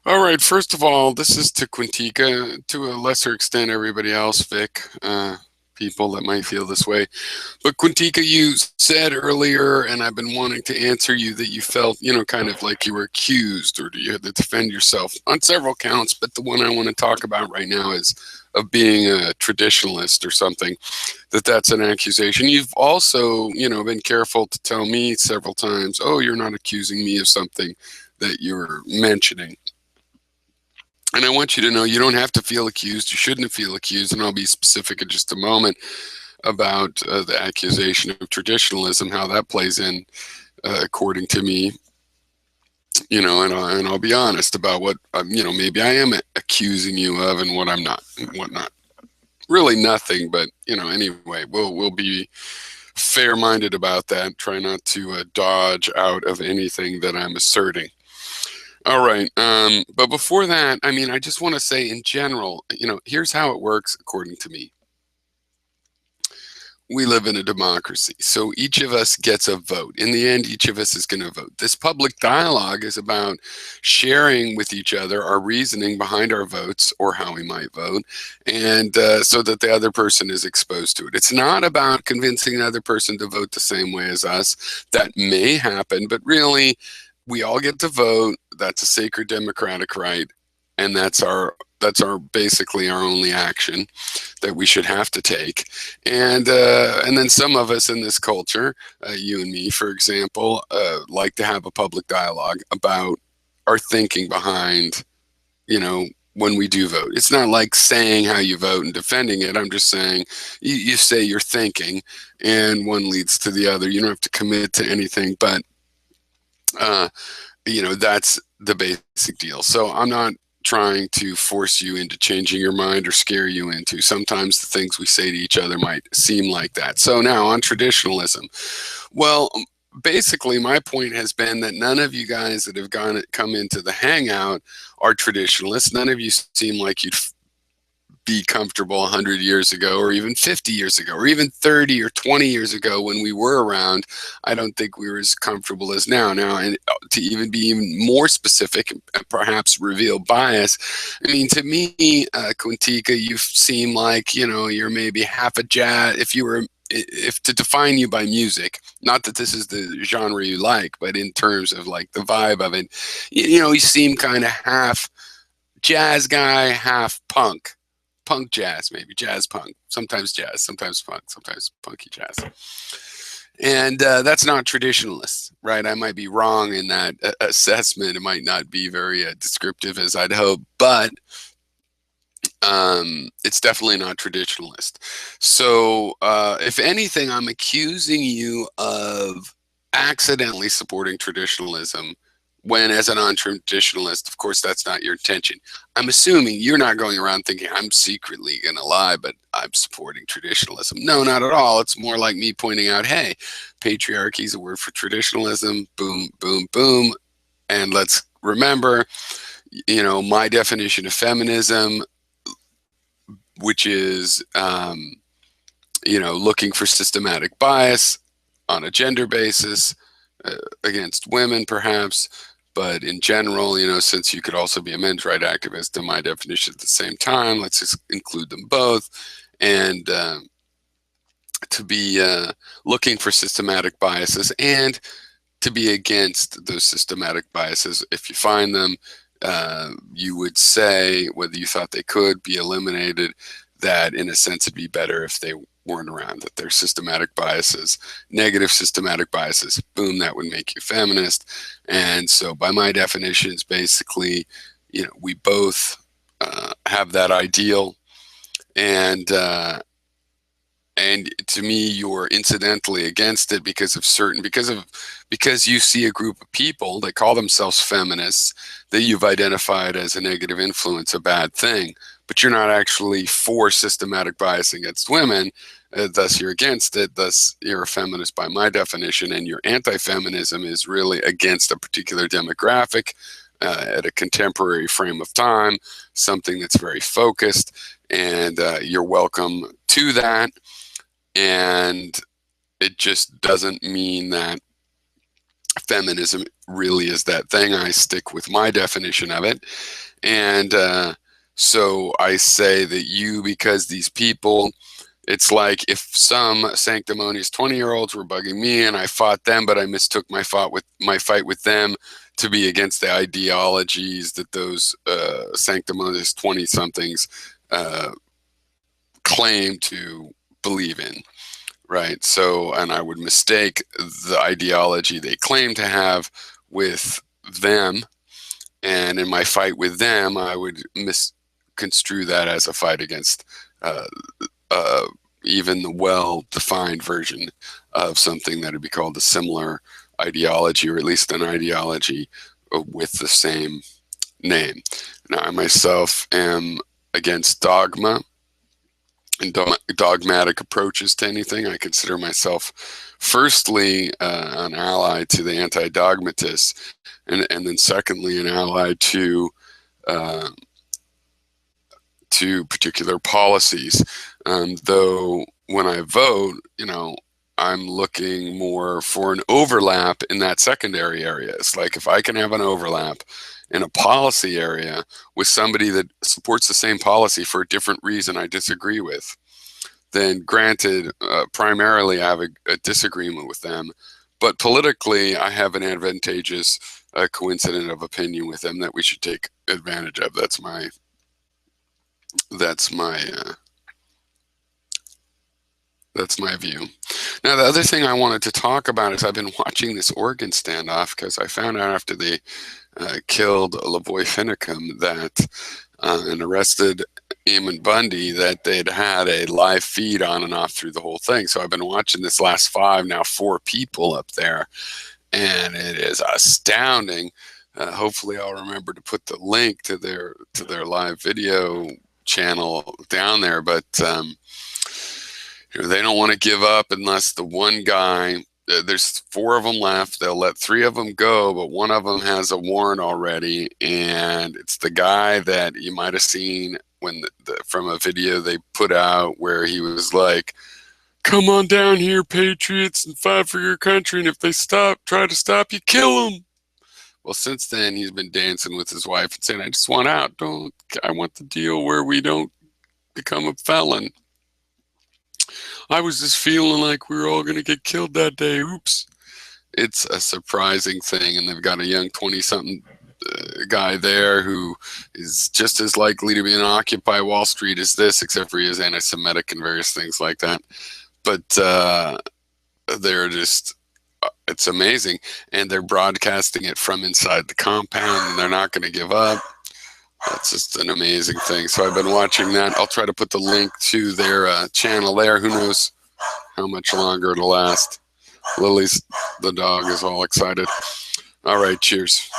All right, first of all, this is to Quintica, to a lesser extent, everybody else, Vic, people that might feel this way. But Quintica, you said earlier, and I've been wanting to answer you, that you felt, kind of like you were accused or you had to defend yourself on several counts. But the one I want to talk about right now is of being a traditionalist or something, that's an accusation. You've also, been careful to tell me several times, oh, you're not accusing me of something that you're mentioning. And I want you to know you don't have to feel accused. You shouldn't feel accused. And I'll be specific in just a moment about the accusation of traditionalism, how that plays in, according to me. And I'll be honest about what, maybe I am accusing you of and what I'm not and whatnot. Really nothing, but, anyway, we'll be fair-minded about that. Try not to dodge out of anything that I'm asserting. All right. But before that, I just want to say in general, here's how it works according to me. We live in a democracy, so each of us gets a vote. In the end, each of us is going to vote. This public dialogue is about sharing with each other our reasoning behind our votes or how we might vote, and so that the other person is exposed to it. It's not about convincing another person to vote the same way as us. That may happen, but really, we all get to vote. That's a sacred democratic right, and that's our basically our only action that we should have to take. And then some of us in this culture, you and me, for example, like to have a public dialogue about our thinking behind, when we do vote. It's not like saying how you vote and defending it. I'm just saying you say you're thinking, and one leads to the other. You don't have to commit to anything, but uh, that's the basic deal. So I'm not trying to force you into changing your mind or scare you into. Sometimes the things we say to each other might seem like that. So now on traditionalism. Well, basically my point has been that none of you guys that have come into the hangout are traditionalists. None of you seem like you'd be comfortable 100 years ago or even 50 years ago or even 30 or 20 years ago when we were around. I don't think we were as comfortable as now, and to even be even more specific and perhaps reveal bias, to me, Quintica, you seem like you're maybe half a jazz. If to define you by music, not that this is the genre you like, but in terms of like the vibe of it, you seem kind of half jazz guy, half punk jazz, maybe jazz, sometimes punk, sometimes punky jazz. And that's not traditionalist, right? I might be wrong in that assessment. It might not be very descriptive as I'd hope, but it's definitely not traditionalist. So if anything, I'm accusing you of accidentally supporting traditionalism when, as a non-traditionalist, of course, that's not your intention. I'm assuming you're not going around thinking I'm secretly going to lie, but I'm supporting traditionalism. No, not at all. It's more like me pointing out, hey, patriarchy is a word for traditionalism. Boom, boom, boom. And let's remember, my definition of feminism, which is, looking for systematic bias on a gender basis against women, perhaps. But in general, since you could also be a men's right activist in my definition at the same time, let's just include them both. And to be looking for systematic biases and to be against those systematic biases. If you find them, you would say, whether you thought they could be eliminated, that in a sense it'd be better if they weren't around, that they're systematic biases, negative systematic biases. Boom, that would make you feminist. And so by my definitions, basically, we both have that ideal. And to me, you're incidentally against it because you see a group of people that call themselves feminists that you've identified as a negative influence, a bad thing, but you're not actually for systematic bias against women. Thus, you're against it. Thus, you're a feminist by my definition, and your anti-feminism is really against a particular demographic at a contemporary frame of time, something that's very focused, and you're welcome to that. And it just doesn't mean that feminism really is that thing. I stick with my definition of it. And so I say that you, because these people, it's like if some sanctimonious 20-year-olds were bugging me and I fought them, but I mistook my fight with them to be against the ideologies that those sanctimonious 20-somethings claim to believe in, right? So, and I would mistake the ideology they claim to have with them, and in my fight with them, I would misconstrue that as a fight against uh, uh, even the well-defined version of something that would be called a similar ideology, or at least an ideology with the same name. Now, I myself am against dogma and dogmatic approaches to anything. I consider myself, firstly, an ally to the anti-dogmatists, and then secondly, an ally uh, to particular policies. Though when I vote, I'm looking more for an overlap in that secondary area. It's like if I can have an overlap in a policy area with somebody that supports the same policy for a different reason I disagree with, then granted, primarily I have a disagreement with them, but politically I have an advantageous coincidence of opinion with them that we should take advantage of. That's my view. Now, the other thing I wanted to talk about is I've been watching this Oregon standoff because I found out after they killed Lavoy Finicum that and arrested Eamon Bundy that they'd had a live feed on and off through the whole thing. So I've been watching this last 4 people up there, and it is astounding. Hopefully I'll remember to put the link to their live video channel down there, but they don't want to give up unless the one guy, there's 4 of them left, they'll let 3 of them go, but one of them has a warrant already, and it's the guy that you might have seen when from a video they put out where he was like, "Come on down here, patriots, and fight for your country, and if they try to stop you, kill them." Well, since then, he's been dancing with his wife and saying, "I just want out. I want the deal where we don't become a felon. I was just feeling like we were all going to get killed that day. Oops." It's a surprising thing. And they've got a young 20-something guy there who is just as likely to be in Occupy Wall Street as this, except for he is anti-Semitic and various things like that. But they're just, it's amazing. And they're broadcasting it from inside the compound, and they're not going to give up. That's just an amazing thing. So I've been watching that. I'll try to put the link to their channel there. Who knows how much longer it'll last. Lily's, the dog, is all excited. All right, cheers.